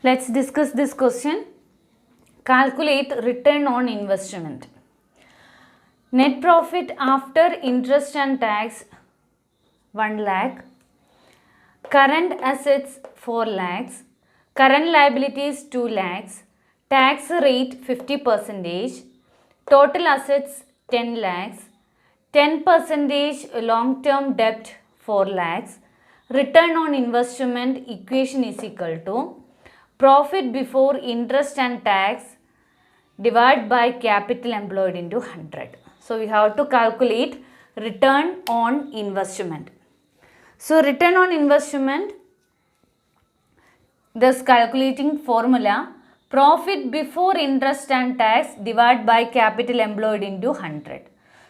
Let's discuss this question. Calculate return on investment. Net profit after interest and tax 1 lakh. Current assets 4 lakhs. Current liabilities 2 lakhs. Tax rate 50%. Total assets 10 lakhs. 10% long term debt 4 lakhs. Return on investment equation is equal to profit before interest and tax divided by capital employed into 100. So we have to calculate return on investment. So return on investment, thus calculating formula, profit before interest and tax divided by capital employed into 100.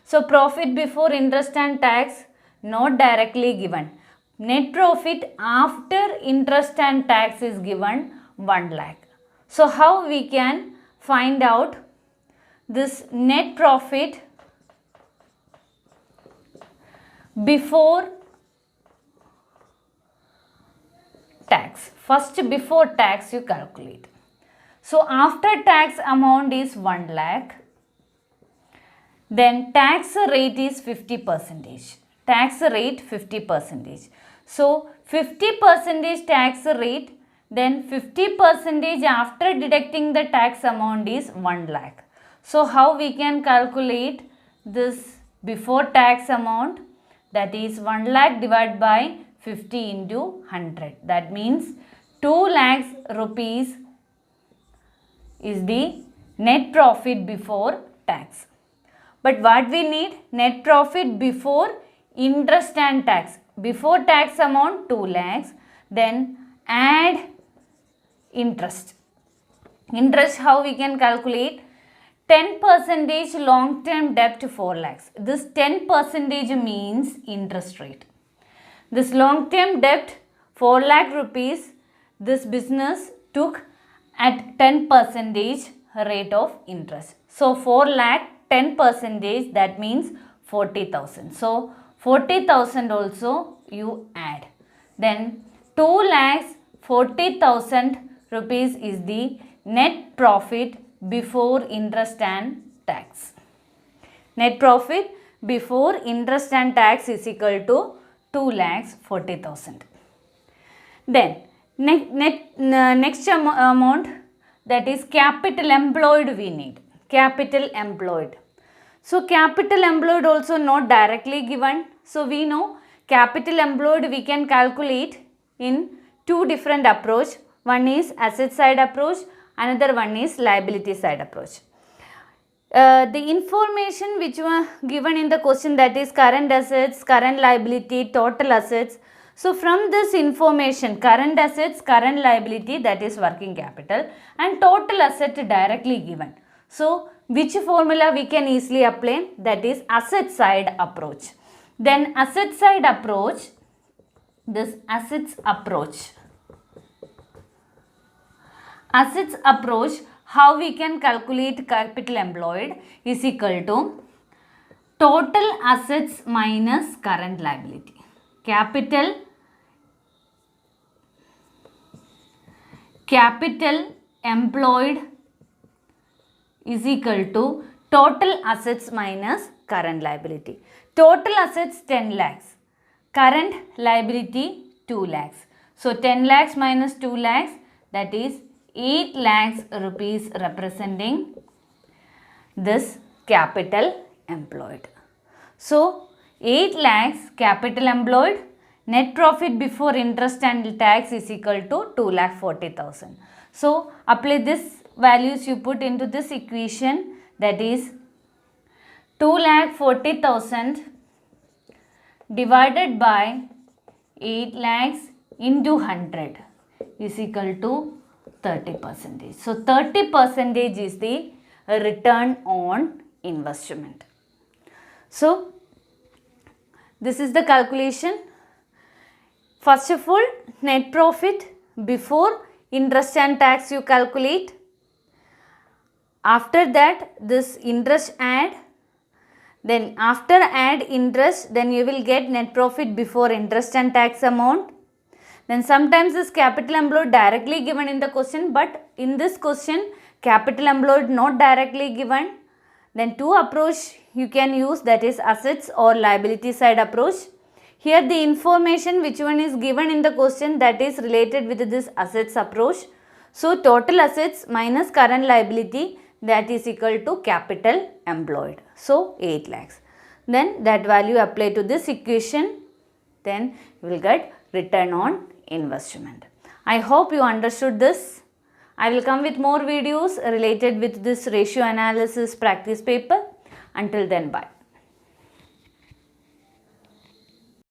So profit before interest and tax not directly given. Net profit after interest and tax is given 1 lakh. So how we can find out this net profit before tax? First before tax you calculate. So after tax amount is 1 lakh. Then tax rate is 50%. Tax rate 50%. So 50% tax rate, then 50% after deducting the tax amount is 1 lakh. So how we can calculate this before tax amount? That is 1 lakh divided by 50 into 100. That means 2 lakhs rupees is the net profit before tax. But what we need? Net profit before interest and tax. Before tax amount 2 lakhs. Then add interest. Interest how we can calculate? 10% long term debt 4 lakhs. This 10% means interest rate. This long term debt 4 lakh rupees this business took at 10% rate of interest. So 4 lakh 10%, that means 40,000. So 40,000 also you add. Then 2 lakhs 40,000 rupees is the net profit before interest and tax. Net profit before interest and tax is equal to 2 lakhs 40,000. Then next amount, that is capital employed we need. Capital employed. So capital employed also not directly given. So we know capital employed we can calculate in two different approach. One is asset side approach, another one is liability side approach. The information which were given in the question, that is current assets, current liability, total assets. So from this information, current assets, current liability, that is working capital, and total asset directly given. So which formula we can easily apply? That is asset side approach. Then asset side approach, this assets approach, how we can calculate capital employed is equal to total assets minus current liability. Capital employed is equal to total assets minus current liability. Total assets 10 lakhs, current liability 2 lakhs. So 10 lakhs minus 2 lakhs, that is 8 lakhs rupees, representing this capital employed. So 8 lakhs capital employed, net profit before interest and tax is equal to 2,40,000. So apply this values you put into this equation, that is 2,40,000 divided by 8 lakhs into 100 is equal to 30%. So 30% is the return on investment. So this is the calculation. First of all, net profit before interest and tax you calculate. After that, this interest add. Then after add interest, then you will get net profit before interest and tax amount. Then sometimes this capital employed directly given in the question, but in this question capital employed not directly given. Then two approach you can use, that is assets or liability side approach. Here the information which one is given in the question, that is related with this assets approach. So total assets minus current liability, that is equal to capital employed. So 8 lakhs. Then that value apply to this equation, then you will get return on investment. I hope you understood this. I will come with more videos related with this ratio analysis practice paper. Until then, bye.